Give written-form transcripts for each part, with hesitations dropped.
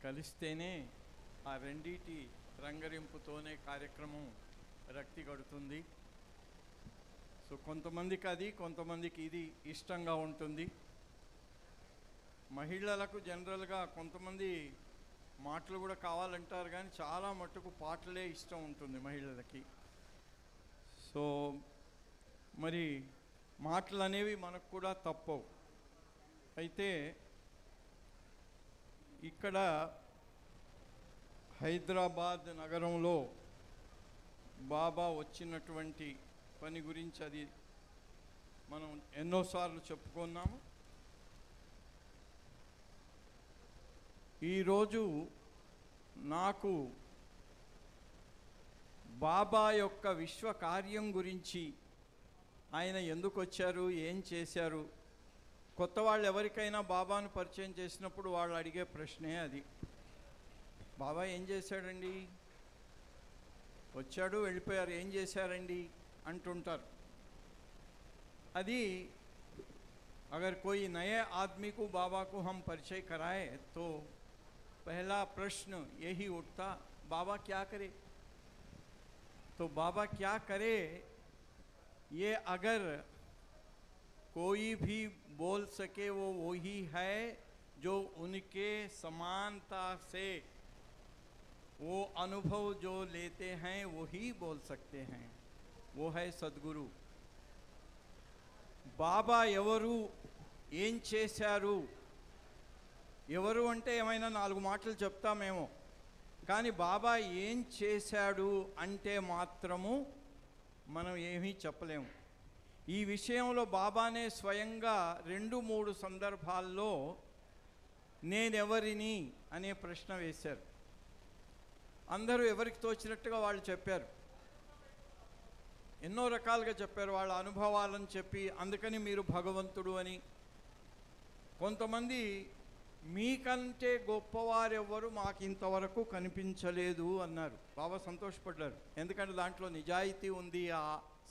కలిస్తేనే ఆ రెండిటి రంగరింపుతోనే కార్యక్రమం రక్తి కడుతుంది. సో కొంతమందికి అది, కొంతమందికి ఇది ఇష్టంగా ఉంటుంది. మహిళలకు జనరల్గా కొంతమంది మాటలు కూడా కావాలంటారు, కానీ చాలా మట్టుకు పాటలే ఇష్టం ఉంటుంది మహిళలకి. సో మరి మాటలు అనేవి మనకు కూడా తప్పవు. అయితే ఇక్కడ హైదరాబాద్ నగరంలో బాబా వచ్చినటువంటి పని గురించి అది మనం ఎన్నోసార్లు చెప్పుకున్నాము. ఈరోజు నాకు బాబా యొక్క విశ్వ కార్యం గురించి, ఆయన ఎందుకు వచ్చారు, ఏం చేశారు, కొత్త వాళ్ళు ఎవరికైనా బాబాను పరిచయం చేసినప్పుడు వాళ్ళు అడిగే ప్రశ్నే అది. బాబా ఏం చేశాడండి, వచ్చాడు వెళ్ళిపోయారు, ఏం చేశారండి అంటుంటారు. అది अगर कोई नए आदमी को बाबा को हम परिचय कराए तो पहला प्रश्न यही उठता, बाबा क्या करे। तो बाबा क्या करे ये अगर कोई भी बोल सके वो वही है जो उनके समानता से वो अनुभव जो लेते हैं वही बोल सकते हैं, वो है सद्गुरु। బాబా ఎవరు, ఏం చేశారు, ఎవరు అంటే ఏమైనా 4 మాటలు చెప్తామేమో, కానీ బాబా ఏం చేశాడు అంటే మాత్రము మనం ఏమీ చెప్పలేము. ఈ విషయంలో బాబానే స్వయంగా 2-3 సందర్భాల్లో నేనెవరిని అనే ప్రశ్న వేశారు. అందరూ ఎవరికి తోచినట్టుగా వాళ్ళు చెప్పారు, ఎన్నో రకాలుగా చెప్పారు వాళ్ళ అనుభవాలను చెప్పి. అందుకని మీరు భగవంతుడు అని. కొంతమంది మీకంటే గొప్పవారెవ్వరు మాకు ఇంతవరకు కనిపించలేదు అన్నారు. బాబా సంతోషపడ్డారు, ఎందుకంటే దాంట్లో నిజాయితీ ఉంది ఆ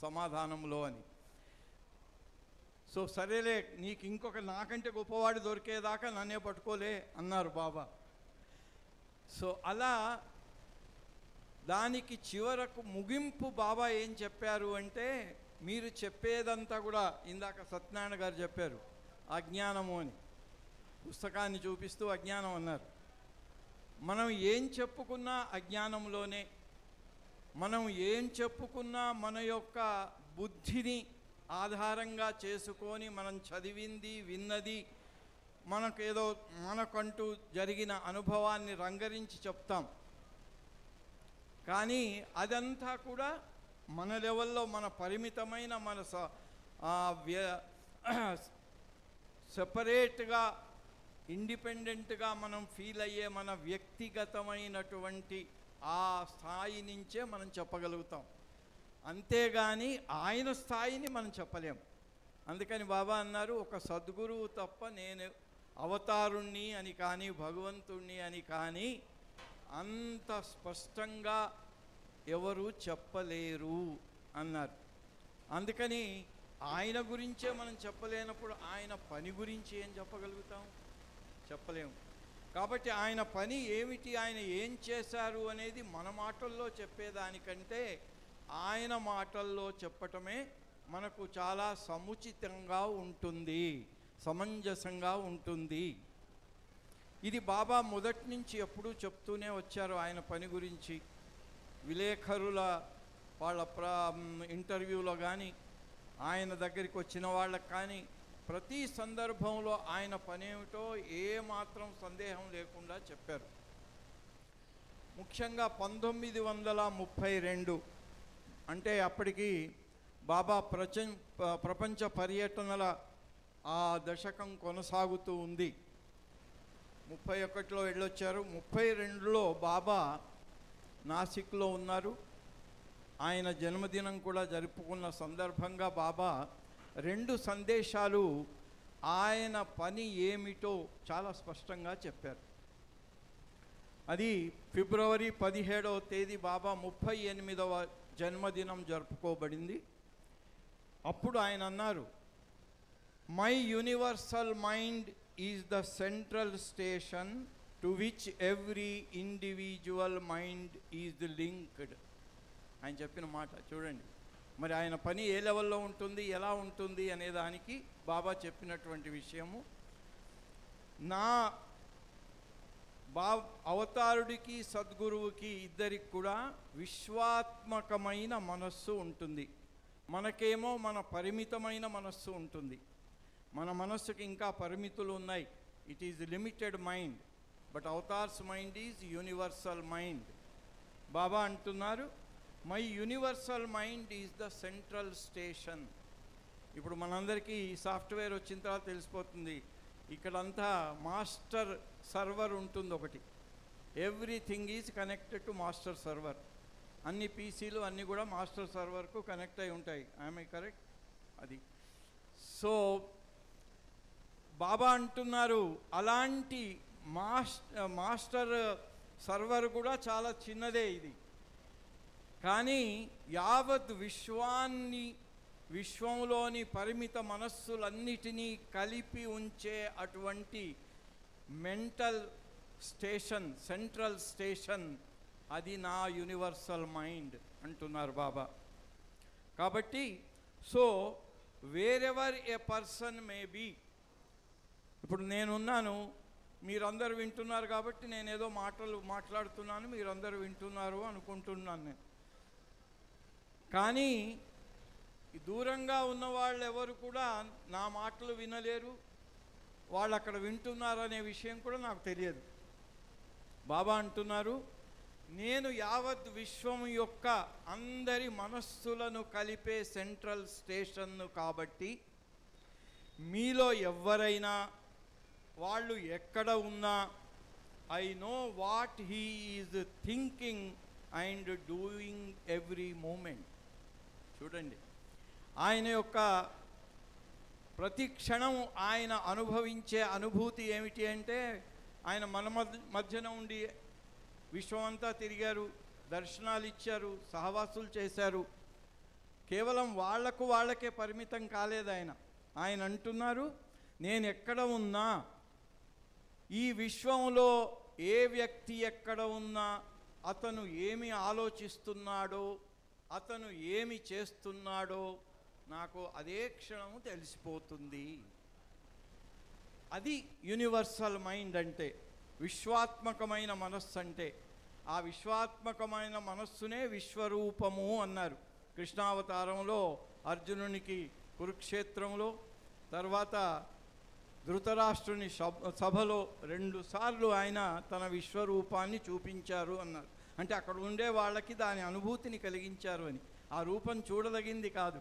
సమాధానంలో అని. సో సరేలే, నీకు ఇంకొక నాకంటే గొప్పవాడు దొరికేదాకా నన్నే పట్టుకోలే అన్నారు బాబా. సో అలా దానికి చివరకు ముగింపు బాబా ఏం చెప్పారు అంటే, మీరు చెప్పేదంతా కూడా ఇందాక సత్యనారాయణ గారు చెప్పారు అజ్ఞానము అని, పుస్తకాన్ని చూపిస్తూ అజ్ఞానం అన్నారు. మనం ఏం చెప్పుకున్నా అజ్ఞానంలోనే. మనం ఏం చెప్పుకున్నా మన యొక్క బుద్ధిని ఆధారంగా చేసుకొని మనం చదివింది విన్నది మనకేదో మనకంటూ జరిగిన అనుభవాన్ని రంగరించి చెప్తాం. కానీ అదంతా కూడా మన లెవెల్లో మన పరిమితమైన మన సెపరేట్గా ఇండిపెండెంట్గా మనం ఫీల్ అయ్యే మన వ్యక్తిగతమైనటువంటి ఆ స్థాయి నుంచే మనం చెప్పగలుగుతాం. అంతేగాని ఆయన స్థాయిని మనం చెప్పలేం. అందుకని బాబా అన్నారు, ఒక సద్గురువు తప్ప నేను అవతారుణ్ణి అని కానీ భగవంతుణ్ణి అని కానీ అంత స్పష్టంగా ఎవరు చెప్పలేరు అన్నారు. అందుకని ఆయన గురించే మనం చెప్పలేనప్పుడు ఆయన పని గురించి ఏం చెప్పగలుగుతాం, చెప్పలేము. కాబట్టి ఆయన పని ఏమిటి, ఆయన ఏం చేశారు అనేది మన మాటల్లో చెప్పేదానికంటే ఆయన మాటల్లో చెప్పటమే మనకు చాలా సముచితంగా ఉంటుంది, సమంజసంగా ఉంటుంది. ఇది బాబా మొదటి నుంచి ఎప్పుడూ చెప్తూనే వచ్చారు ఆయన పని గురించి. విలేకరుల వాళ్ళ ఇంటర్వ్యూలో కానీ ఆయన దగ్గరికి వచ్చిన వాళ్ళకి కానీ ప్రతి సందర్భంలో ఆయన పనేమిటో ఏమాత్రం సందేహం లేకుండా చెప్పారు. ముఖ్యంగా 1932 అంటే అప్పటికి బాబా ప్రపంచ పర్యటనల ఆ దశకం కొనసాగుతూ ఉంది. 31లో వెళ్ళొచ్చారు. 32లో బాబా నాసిక్లో ఉన్నారు. ఆయన జన్మదినం కూడా జరుపుకున్న సందర్భంగా బాబా 2 సందేశాలు ఆయన పని ఏమిటో చాలా స్పష్టంగా చెప్పారు. అది ఫిబ్రవరి 17వ తేదీ బాబా 38వ జన్మదినం జరుపుకోబడింది. అప్పుడు ఆయన అన్నారు, my universal mind is the central station to which every individual mind is linked. ఆయన చెప్పిన మాట చూడండి. మరి ఆయన పని ఏ లెవెల్లో ఉంటుంది, ఎలా ఉంటుంది అనే దానికి బాబా చెప్పినటువంటి విషయము, నా అవతారుడికి సద్గురువుకి ఇద్దరికి కూడా విశ్వాత్మకమైన మనస్సు ఉంటుంది. మనకేమో మన పరిమితమైన మనస్సు ఉంటుంది. మన మనస్సుకి ఇంకా పరిమితులు ఉన్నాయి. It is limited mind. But avatar's mind is universal mind. Baba అంటున్నారు, my universal mind is the central station. ఇప్పుడు మనందరికీ సాఫ్ట్వేర్ వచ్చిన తర్వాత తెలిసిపోతుంది. ఇక్కడంతా మాస్టర్ సర్వర్ ఉంటుంది ఒకటి. Everything is connected to master server. అన్ని పీసీలు అన్నీ కూడా మాస్టర్ సర్వర్కు కనెక్ట్ అయి ఉంటాయి. I'm correct? అది. సో బాబా అంటున్నారు, అలాంటి మాస్టర్ సర్వర్ కూడా చాలా చిన్నదే ఇది. కానీ యావత్ విశ్వంలోని పరిమిత మనస్సులన్నిటినీ కలిపి ఉంచే అటువంటి మెంటల్ స్టేషన్, సెంట్రల్ స్టేషన్, అది నా యూనివర్సల్ మైండ్ అంటున్నారు బాబా. కాబట్టి so wherever a person may be, ఇప్పుడు నేనున్నాను, మీరందరూ వింటున్నారు కాబట్టి నేనేదో మాట్లాడుతున్నాను, మీరందరూ వింటున్నారు అనుకుంటున్నాను నేను. కానీ దూరంగా ఉన్న వాళ్ళు ఎవరు కూడా నా మాటలు వినలేరు, వాళ్ళు అక్కడ వింటున్నారనే విషయం కూడా నాకు తెలియదు. బాబా అంటున్నారు, నేను యావత్ విశ్వం యొక్క అందరి మనస్సులను కలిపే సెంట్రల్ స్టేషన్ను. కాబట్టి మీలో ఎవరైనా వాళ్ళు ఎక్కడ ఉన్నా I know what he is thinking and doing every moment. చూడండి, ఆయన యొక్క ప్రతి క్షణం ఆయన అనుభవించే అనుభూతి ఏమిటి అంటే, ఆయన మన మధ్యన ఉండి విశ్వమంతా తిరిగారు, దర్శనాలు ఇచ్చారు, సహవాసులు చేశారు. కేవలం వాళ్ళకే పరిమితం కాలేదు ఆయన. ఆయన అంటున్నారు, నేను ఎక్కడ ఉన్నా, ఈ విశ్వంలో ఏ వ్యక్తి ఎక్కడ ఉన్నా అతను ఏమి ఆలోచిస్తున్నాడో, అతను ఏమి చేస్తున్నాడో నాకు అదే క్షణము తెలిసిపోతుంది. అది యూనివర్సల్ మైండ్ అంటే, విశ్వాత్మకమైన మనస్సు అంటే. ఆ విశ్వాత్మకమైన మనస్సునే విశ్వరూపము అన్నారు కృష్ణావతారంలో అర్జునునికి కురుక్షేత్రంలో. తర్వాత ధృతరాష్ట్రుని సభలో 2 సార్లు ఆయన తన విశ్వరూపాన్ని చూపించారు అన్నారు. అంటే అక్కడ ఉండే వాళ్ళకి దాని అనుభూతిని కలిగించారు అని. ఆ రూపం చూడదగింది కాదు,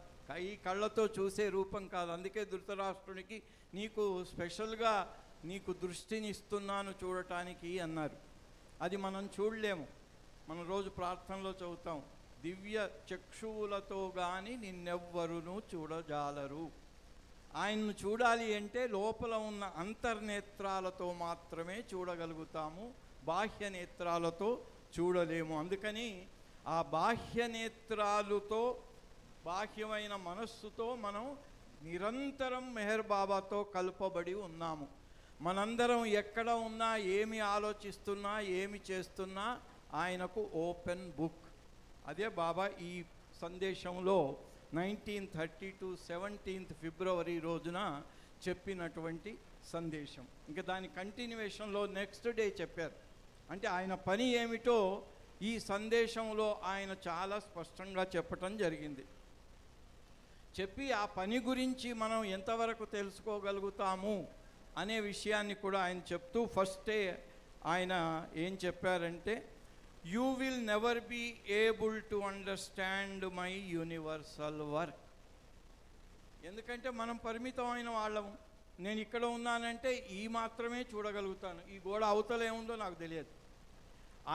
ఈ కళ్ళతో చూసే రూపం కాదు. అందుకే ధృతరాష్ట్రునికి నీకు స్పెషల్గా నీకు దృష్టిని ఇస్తున్నాను చూడటానికి అన్నారు. అది మనం చూడలేము. మనం రోజు ప్రార్థనలో చదువుతాం, దివ్య చక్షువులతో కానీ నిన్నెవ్వరును చూడజాలరు. ఆయన్ను చూడాలి అంటే లోపల ఉన్న అంతర్నేత్రాలతో మాత్రమే చూడగలుగుతాము, బాహ్య నేత్రాలతో చూడలేము. అందుకని ఆ బాహ్య నేత్రాలతో, బాహ్యమైన మనస్సుతో మనం నిరంతరం మెహర్ బాబాతో కలుపబడి ఉన్నాము. మనందరం ఎక్కడ ఉన్నా, ఏమి ఆలోచిస్తున్నా, ఏమి చేస్తున్నా ఆయనకు ఓపెన్ బుక్. అదే బాబా ఈ సందేశంలో 1932 17th ఫిబ్రవరి రోజున చెప్పినటువంటి సందేశం. ఇంకా దాని కంటిన్యూవేషన్లో నెక్స్ట్ డే చెప్పారు. అంటే ఆయన పని ఏమిటో ఈ సందేశంలో ఆయన చాలా స్పష్టంగా చెప్పటం జరిగింది. చెప్పి ఆ పని గురించి మనం ఎంతవరకు తెలుసుకోగలుగుతాము అనే విషయాన్ని కూడా ఆయన చెప్తూ ఫస్టే ఆయన ఏం చెప్పారంటే, you will never be able to understand my universal work. ఎందుకంటే మనం పరిమితమైన వాళ్ళము. నేను ఇక్కడ ఉన్నానంటే ఈ మాత్రమే చూడగలుగుతాను, ఈ గోడ అవతల ఏముందో నాకు తెలియదు.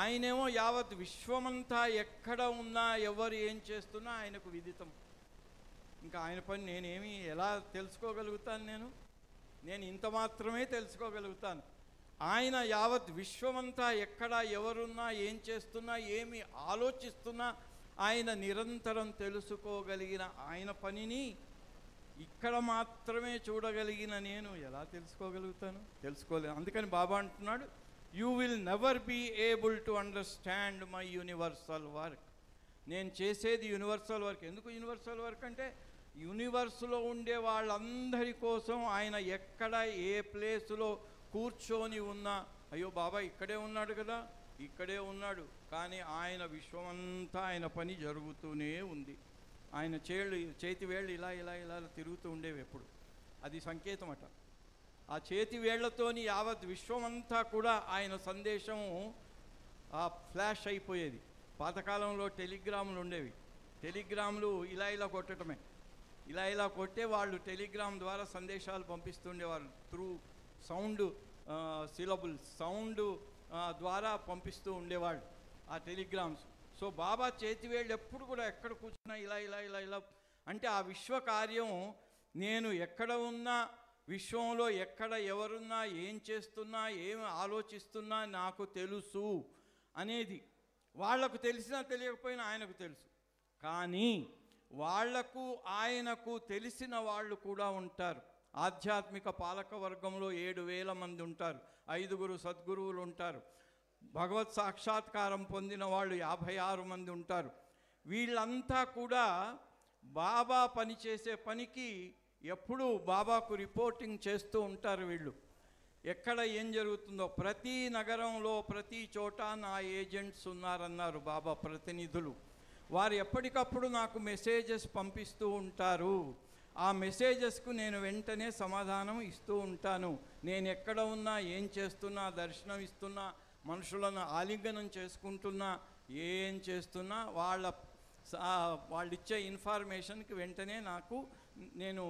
ఆయనేమో యావత్ విశ్వమంతా ఎక్కడ ఉన్నా, ఎవరు ఏం చేస్తున్నా ఆయనకు విదితం. ఇంకా ఆయన పని నేనేమి ఎలా తెలుసుకోగలుగుతాను? నేను ఇంత మాత్రమే తెలుసుకోగలుగుతాను. ఆయన యావత్ విశ్వమంతా ఎక్కడ ఎవరున్నా, ఏం చేస్తున్నా, ఏమి ఆలోచిస్తున్నా ఆయన నిరంతరం తెలుసుకోగలిగిన ఆయన పనిని ఇక్కడ మాత్రమే చూడగలిగిన నేను ఎలా తెలుసుకోగలుగుతాను? తెలుసుకోలేను. అందుకని బాబా అంటున్నాడు, you will never be able to understand my universal work. నేను చేసేది యూనివర్సల్ వర్క్. ఎందుకు యూనివర్సల్ వర్క్ అంటే యూనివర్స్లో ఉండే వాళ్ళందరి కోసం ఆయన ఎక్కడ ఏ ప్లేసులో కూర్చొని ఉన్నా, అయ్యో బాబా ఇక్కడే ఉన్నాడు కదా, ఇక్కడే ఉన్నాడు, కానీ ఆయన విశ్వమంతా ఆయన పని జరుగుతూనే ఉంది. ఆయన చేతి వేళ్ళు ఇలా ఇలా ఇలా తిరుగుతూ ఉండేవి ఎప్పుడు. అది సంకేతం అట. ఆ చేతి వేళ్లతోని యావత్ విశ్వమంతా కూడా ఆయన సందేశము ఫ్లాష్ అయిపోయేది. పాతకాలంలో టెలిగ్రాములు ఉండేవి. టెలిగ్రాములు ఇలా ఇలా కొట్టడమే, ఇలా ఇలా కొట్టే వాళ్ళు టెలిగ్రామ్ ద్వారా సందేశాలు పంపిస్తుండేవారు. త్రూ సౌండ్ సిలబుల్స్, సౌండ్ ద్వారా పంపిస్తూ ఉండేవాళ్ళు ఆ టెలిగ్రామ్స్. సో బాబా చేతివేళ్ళు ఎప్పుడు కూడా ఎక్కడ కూర్చున్నా ఇలా ఇలా ఇలా ఇలా అంటే ఆ విశ్వ కార్యం నేను ఎక్కడ ఉన్నా, విశ్వంలో ఎక్కడ ఎవరున్నా, ఏం చేస్తున్నా, ఏం ఆలోచిస్తున్నా నాకు తెలుసు అనేది వాళ్లకు తెలిసినా తెలియకపోయినా ఆయనకు తెలుసు. కానీ వాళ్లకు ఆయనకు తెలిసిన వాళ్ళు కూడా ఉంటారు. ఆధ్యాత్మిక పాలక వర్గంలో 7,000 మంది ఉంటారు, 5 సద్గురువులు ఉంటారు, భగవత్ సాక్షాత్కారం పొందిన వాళ్ళు 56 మంది ఉంటారు. వీళ్ళంతా కూడా బాబా పనిచేసే పనికి ఎప్పుడూ బాబాకు రిపోర్టింగ్ చేస్తూ ఉంటారు. వీళ్ళు ఎక్కడ ఏం జరుగుతుందో ప్రతి నగరంలో ప్రతి చోట నా ఏజెంట్స్ ఉన్నారన్నారు బాబా, ప్రతినిధులు. వారు ఎప్పటికప్పుడు నాకు మెసేజెస్ పంపిస్తూ ఉంటారు. ఆ మెసేజెస్కు నేను వెంటనే సమాధానం ఇస్తూ ఉంటాను. నేను ఎక్కడ ఉన్నా, ఏం చేస్తున్నా, దర్శనం ఇస్తున్నా, మనుషులను ఆలింగనం చేసుకుంటున్నా, ఏం చేస్తున్నా వాళ్ళిచ్చే ఇన్ఫర్మేషన్కి వెంటనే నేను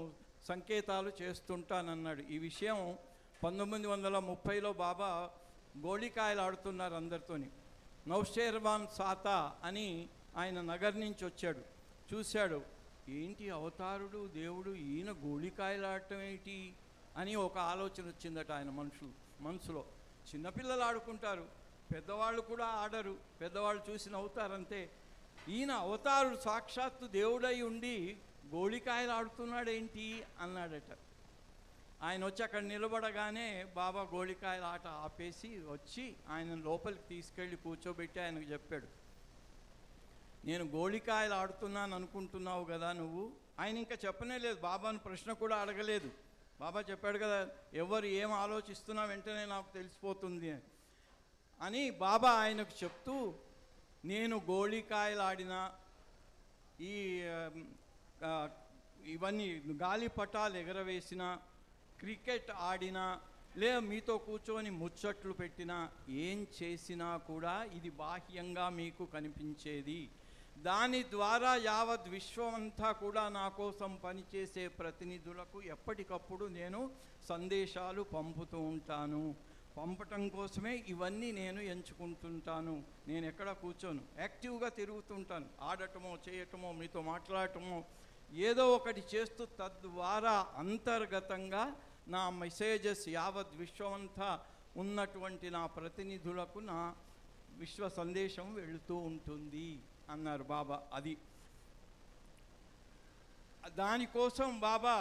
సంకేతాలు చేస్తుంటానన్నాడు. ఈ విషయం 1930లో బాబా గోళికాయలు ఆడుతున్నారు అందరితోని. నౌషేర్వాన్ సాతా అని ఆయన నగర్ నుంచి వచ్చాడు, చూశాడు, ఏంటి అవతారుడు దేవుడు ఈయన గోళికాయలు ఆడటం ఏంటి అని ఒక ఆలోచన వచ్చిందట ఆయన మనసులో. చిన్నపిల్లలు ఆడుకుంటారు, పెద్దవాళ్ళు కూడా ఆడరు, పెద్దవాళ్ళు చూసి నవ్వుతారంతే. ఈయన అవతారుడు సాక్షాత్తు దేవుడై ఉండి గోళికాయలు ఆడుతున్నాడేంటి అన్నాడట. ఆయన వచ్చి అక్కడ నిలబడగానే బాబా గోళికాయల ఆట ఆపేసి వచ్చి ఆయన లోపలికి తీసుకెళ్ళి కూర్చోబెట్టి ఆయనకు చెప్పాడు, నేను గోళికాయలు ఆడుతున్నాను అనుకుంటున్నావు కదా నువ్వు. ఆయన ఇంకా చెప్పనే లేదు, బాబాను ప్రశ్న కూడా అడగలేదు. బాబా చెప్పాడు కదా, ఎవరు ఏం ఆలోచిస్తున్నా వెంటనే నాకు తెలిసిపోతుంది అని బాబా ఆయనకు చెప్తూ, నేను గోళికాయలు ఆడినా, ఇవన్నీ గాలిపటాలు ఎగరవేసిన, క్రికెట్ ఆడినా, లేదా మీతో కూర్చొని ముచ్చట్లు పెట్టినా, ఏం చేసినా కూడా ఇది బాహ్యంగా మీకు కనిపించేది. దాని ద్వారా యావత్ విశ్వమంతా కూడా నా కోసం పనిచేసే ప్రతినిధులకు ఎప్పటికప్పుడు నేను సందేశాలు పంపుతూ ఉంటాను. పంపటం కోసమే ఇవన్నీ నేను ఎంచుకుంటుంటాను. నేను ఎక్కడ కూర్చోను, యాక్టివ్గా తిరుగుతుంటాను. ఆడటమో, చేయటమో, మీతో మాట్లాడటమో, ఏదో ఒకటి చేస్తూ తద్వారా అంతర్గతంగా నా మెసేజెస్ యావత్ విశ్వమంతా ఉన్నటువంటి నా ప్రతినిధులకు నా విశ్వ సందేశం వెళుతూ ఉంటుంది అన్నారు బాబా. అది దానికోసం బాబా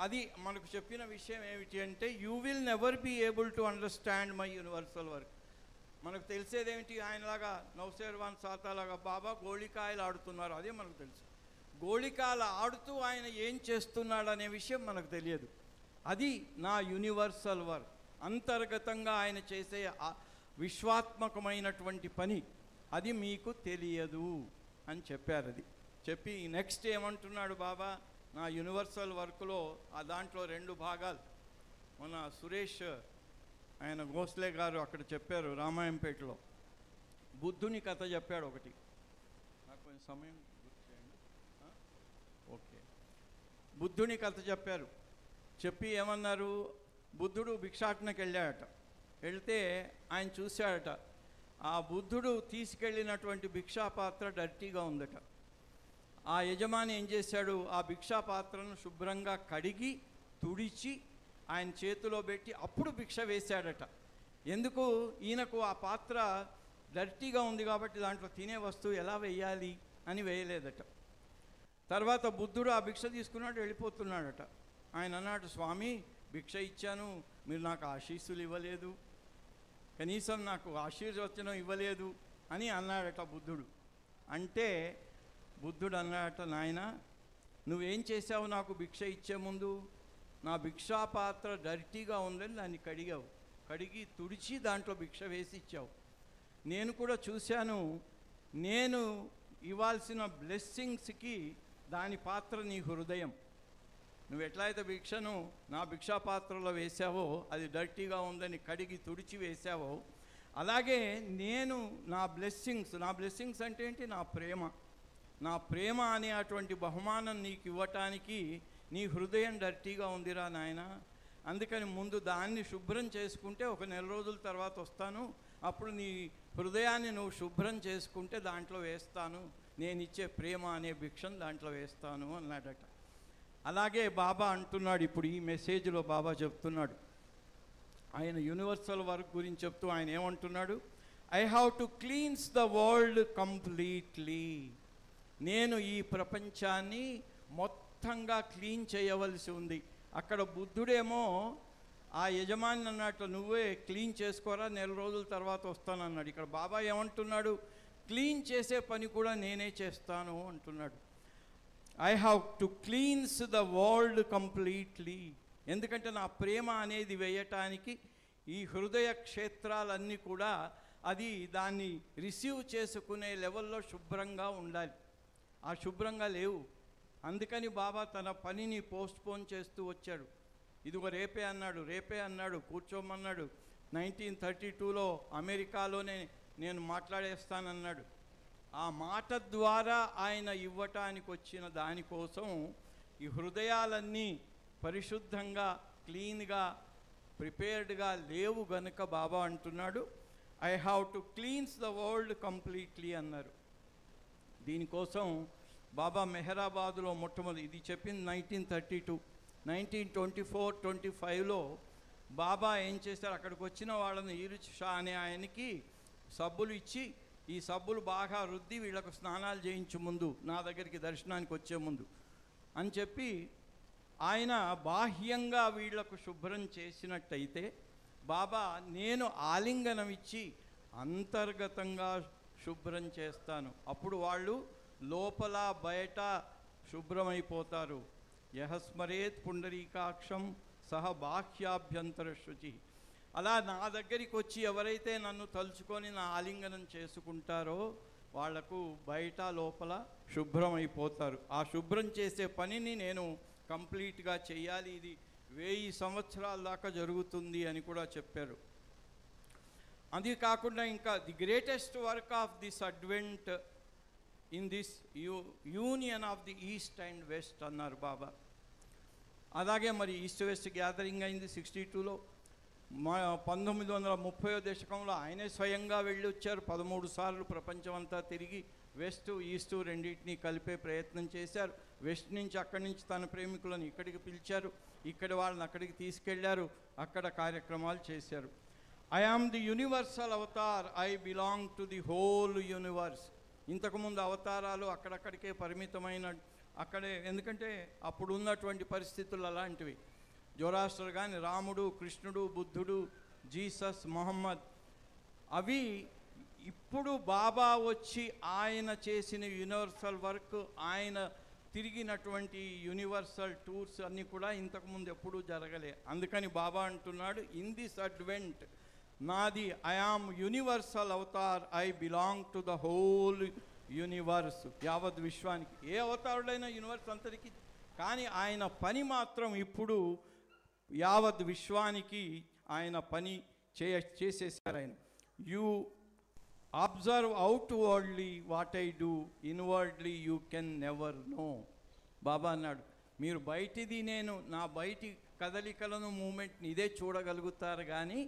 అది మనకు చెప్పిన విషయం ఏమిటి అంటే, you will never be able to understand my universal work. మనకు తెలిసేదేమిటి, ఆయనలాగా నౌషేర్వాన్ సాతాలాగా బాబా గోళికాయలు ఆడుతున్నారు, అదే మనకు తెలుసు. గోళికాయలు ఆడుతూ ఆయన ఏం చేస్తున్నాడు అనే విషయం మనకు తెలియదు. అది నా యూనివర్సల్ వర్క్. అంతర్గతంగా ఆయన చేసే విశ్వాత్మకమైనటువంటి పని, అది మీకు తెలియదు అని చెప్పారు. అది చెప్పి నెక్స్ట్ ఏమంటున్నాడు బాబా, నా యూనివర్సల్ వర్క్లో దాంట్లో 2 భాగాలు. మన సురేష్ ఆయన గోస్లే గారు అక్కడ చెప్పారు రామాయంపేటలో. బుద్ధుని కథ చెప్పాడు ఒకటి. నాకు కొంచెం సమయం గుర్తు చేయండి. ఓకే, బుద్ధుని కథ చెప్పారు. చెప్పి ఏమన్నారు, బుద్ధుడు భిక్షాటనకి వెళ్ళాడట. వెళ్తే ఆయన చూశాడట, ఆ బుద్ధుడు తీసుకెళ్ళినటువంటి భిక్షాపాత్ర డర్టీగా ఉందట. ఆ యజమాని ఏం చేశాడు, ఆ భిక్షాపాత్రను శుభ్రంగా కడిగి తుడిచి ఆయన చేతిలో పెట్టి అప్పుడు భిక్ష వేశాడట. ఎందుకు, ఈయనకు ఆ పాత్ర డర్టీగా ఉంది కాబట్టి దాంట్లో తినే వస్తువు ఎలా వేయాలి అని వేయలేదట. తర్వాత బుద్ధుడు ఆ భిక్ష తీసుకున్నాడు, వెళ్ళిపోతున్నాడట. ఆయన అన్నాడు, స్వామి భిక్ష ఇచ్చాను, మీరు నాకు ఆశీస్సులు ఇవ్వలేదు కనీసం నాకు ఆశీర్వచనం ఇవ్వలేదు అని అన్నాడట బుద్ధుడు. అంటే బుద్ధుడు అన్నాడట, నాయన నువ్వేం చేసావు, నాకు భిక్ష ఇచ్చే ముందు నా భిక్షా పాత్ర డర్టీగా ఉందని దాన్ని కడిగావు, కడిగి తుడిచి దాంట్లో భిక్ష వేసి ఇచ్చావు. నేను కూడా చూశాను, నేను ఇవ్వాల్సిన బ్లెస్సింగ్స్కి దాని పాత్ర నీ హృదయం. నువ్వు ఎట్లయితే భిక్షను నా భిక్షా పాత్రలో వేసావో, అది డర్టీగా ఉందని కడిగి తుడిచి వేసావో, అలాగే నేను నా బ్లెస్సింగ్స్ అంటే ఏంటి, నా ప్రేమ అనే అటువంటి బహుమానం నీకు ఇవ్వటానికి నీ హృదయం డర్టీగా ఉందిరా నాయన. అందుకని ముందు దాన్ని శుభ్రం చేసుకుంటే ఒక నెల రోజుల తర్వాత వస్తాను, అప్పుడు నీ హృదయాన్ని నువ్వు శుభ్రం చేసుకుంటే దాంట్లో వేస్తాను, నేను ఇచ్చే ప్రేమ అనే భిక్షను దాంట్లో వేస్తాను అన్నాడట. అలాగే బాబా అంటున్నాడు, ఇప్పుడు ఈ మెసేజ్లో బాబా చెప్తున్నాడు, ఆయన యూనివర్సల్ వర్క్ గురించి చెప్తూ ఆయన ఏమంటున్నాడు, I have to cleans the world completely. నేను ఈ ప్రపంచాన్ని మొత్తంగా క్లీన్ చేయవలసి ఉంది. అక్కడ బుద్ధుడేమో ఆ యజమాని అన్నట్టు, నువ్వే క్లీన్ చేసుకోరా, నెల రోజుల తర్వాత వస్తానన్నాడు. ఇక్కడ బాబా ఏమంటున్నాడు, క్లీన్ చేసే పని కూడా నేనే చేస్తాను అంటున్నాడు. I have to cleans the world completely. ఎందుకంటే నా ప్రేమ అనేది వేయటానికి ఈ హృదయ క్షేత్రాలన్నీ కూడా అది దాన్ని రిసీవ్ చేసుకునే లెవెల్లో శుభ్రంగా ఉండాలి. ఆ శుభ్రంగా లేవు. అందుకని బాబా తన పనిని పోస్ట్పోన్ చేస్తూ వచ్చాడు. ఇదిగో రేపే అన్నాడు, కూర్చోమన్నాడు. 1932లో అమెరికాలోనే నేను మాట్లాడేస్తానన్నాడు. ఆ మాట ద్వారా ఆయన ఇవ్వటానికి వచ్చిన దానికోసం ఈ హృదయాలన్నీ పరిశుద్ధంగా క్లీన్గా ప్రిపేర్డ్గా లేవు గనుక బాబా అంటున్నాడు, I have to cleans the world completely అన్నారు. దీనికోసం బాబా మెహరాబాదులో మొట్టమొదటి, ఇది చెప్పింది 1932, 1924-25లో బాబా ఏం చేశారు, అక్కడికి వచ్చిన వాళ్ళని ఈరుచ్ షా అనే ఆయనకి సబ్బులు ఇచ్చి, ఈ సబ్బులు బాగా రుద్ది వీళ్ళకు స్నానాలు చేయించు ముందు, నా దగ్గరికి దర్శనానికి వచ్చే ముందు అని చెప్పి ఆయన బాహ్యంగా వీళ్లకు శుభ్రం చేసినట్టయితే, బాబా నేను ఆలింగనం ఇచ్చి అంతర్గతంగా శుభ్రం చేస్తాను, అప్పుడు వాళ్ళు లోపల బయట శుభ్రమైపోతారు. యహస్మరేత్ పుండరీకాక్షం సహ బాహ్యాభ్యంతర శుచి. అలా నా దగ్గరికి వచ్చి ఎవరైతే నన్ను తలుచుకొని నా ఆలింగనం చేసుకుంటారో వాళ్లకు బయట లోపల శుభ్రమైపోతారు. ఆ శుభ్రం చేసే పనిని నేను కంప్లీట్గా చేయాలి. ఇది 1000 సంవత్సరాల దాకా జరుగుతుంది అని కూడా చెప్పారు. అది కాకుండా ఇంకా the greatest work of this advent in this union of the east and west అన్నారు బాబా. అలాగే మరి ఈస్ట్ వెస్ట్ గ్యాదరింగ్ అయింది 62లో. 1930వ దశకంలో ఆయనే స్వయంగా వెళ్ళి వచ్చారు. 13 సార్లు ప్రపంచం అంతా తిరిగి వెస్ట్ ఈస్ట్ రెండింటినీ కలిపే ప్రయత్నం చేశారు. వెస్ట్ నుంచి అక్కడి నుంచి తన ప్రేమికులను ఇక్కడికి పిలిచారు, ఇక్కడ వాళ్ళని అక్కడికి తీసుకెళ్లారు, అక్కడ కార్యక్రమాలు చేశారు. I am the universal avatar, I belong to the whole universe. ఇంతకుముందు అవతారాలు అక్కడక్కడికే పరిమితమైన అక్కడే, ఎందుకంటే అప్పుడు ఉన్నటువంటి పరిస్థితులు అలాంటివి. జొరాస్టర్ కానీ రాముడు, కృష్ణుడు, బుద్ధుడు, జీసస్, మొహమ్మద్, అవి ఇప్పుడు బాబా వచ్చి ఆయన చేసిన యూనివర్సల్ వర్క్, ఆయన తిరిగినటువంటి యూనివర్సల్ టూర్స్ అన్నీ కూడా ఇంతకుముందు ఎప్పుడూ జరగలే. అందుకని బాబా అంటున్నాడు, ఇన్ దిస్ అడ్వెంట్ నాది I am universal avatar, I belong to the whole universe. యావత్ విశ్వానికి, ఏ అవతారుడైనా యూనివర్స్ అంతరికి, కానీ ఆయన పని మాత్రం ఇప్పుడు యావత్ విశ్వానికి ఆయన పని చేసేసారు ఆయన. You observe outwardly what I do, inwardly you can never know. Baba అన్నాడు, మీరు బయటిది నేను నా బయటి కదలికలను మూమెంట్ని ఇదే చూడగలుగుతారు, కానీ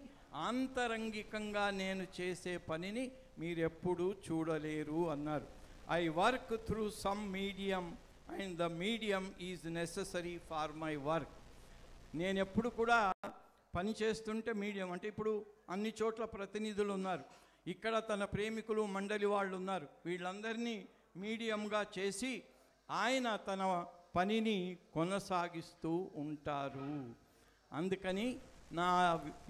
ఆంతరంగికంగా నేను చేసే పనిని మీరెప్పుడూ చూడలేరు అన్నారు. I work through some medium and the medium is necessary for my work. నేను ఎప్పుడు కూడా పని చేస్తుంటే మీడియం అంటే, ఇప్పుడు అన్ని చోట్ల ప్రతినిధులు ఉన్నారు, ఇక్కడ తన ప్రేమికులు మండలి వాళ్ళు ఉన్నారు, వీళ్ళందరినీ మీడియంగా చేసి ఆయన తన పనిని కొనసాగిస్తూ ఉంటారు. అందుకని నా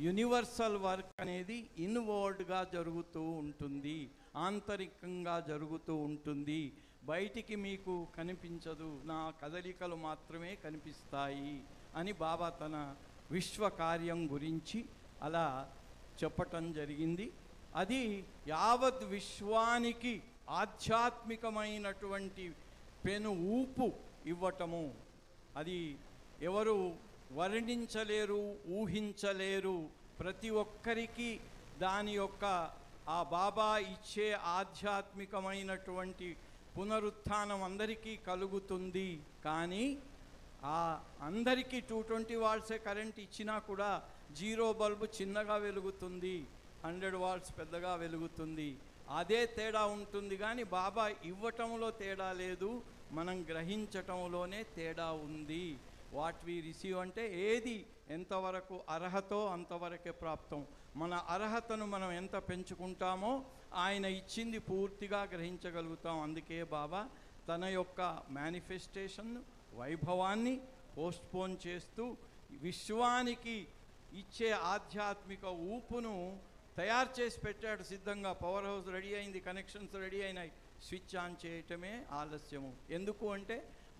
యూనివర్సల్ వర్క్ అనేది ఇన్వర్డ్గా జరుగుతూ ఉంటుంది, ఆంతరికంగా జరుగుతూ ఉంటుంది, బయటికి మీకు కనిపించదు, నా కదలికలు మాత్రమే కనిపిస్తాయి అని బాబా తన విశ్వ కార్యం గురించి అలా చెప్పటం జరిగింది. అది యావత్ విశ్వానికి ఆధ్యాత్మికమైనటువంటి పెను ఊపు ఇవ్వటము. అది ఎవరు వర్ణించలేరు, ఊహించలేరు. ప్రతి ఒక్కరికి దాని యొక్క ఆ బాబా ఇచ్చే ఆధ్యాత్మికమైనటువంటి పునరుత్థానం అందరికీ కలుగుతుంది. కానీ ఆ అందరికీ 220 వాట్సే కరెంట్ ఇచ్చినా కూడా 0 బల్బు చిన్నగా వెలుగుతుంది, 100 వాట్స్ పెద్దగా వెలుగుతుంది. అదే తేడా ఉంటుంది. కానీ బాబా ఇవ్వటంలో తేడా లేదు, మనం గ్రహించటంలోనే తేడా ఉంది. వాట్ వి రిసీవ్ అంటే ఏది ఎంతవరకు అర్హతో అంతవరకే ప్రాప్తం. మన అర్హతను మనం ఎంత పెంచుకుంటామో ఆయన ఇచ్చింది పూర్తిగా గ్రహించగలుగుతాం. అందుకే బాబా తన యొక్క మేనిఫెస్టేషన్ వైభవాన్ని పోస్ట్పోన్ చేస్తూ విశ్వానికి ఇచ్చే ఆధ్యాత్మిక ఊపును తయారు చేసి పెట్టాడు సిద్ధంగా. పవర్ హౌస్ రెడీ అయింది, కనెక్షన్స్ రెడీ అయినాయి, స్విచ్ ఆన్ చేయటమే ఆలస్యము. ఎందుకు అంటే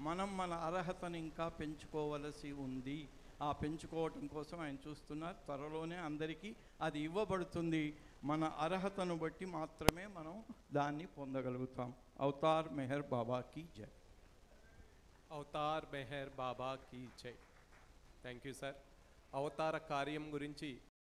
మనం మన అర్హతను ఇంకా పెంచుకోవలసి ఉంది. ఆ పెంచుకోవటం కోసం ఆయన చూస్తున్నారు. త్వరలోనే అందరికీ అది ఇవ్వబడుతుంది. మన అర్హతను బట్టి మాత్రమే మనం దాన్ని పొందగలుగుతాం. అవతార్ మెహర్ బాబా కీ జై. అవతార్ మెహర్ బాబా కీ జై. Thank you sir. అవతార కార్యం గురించి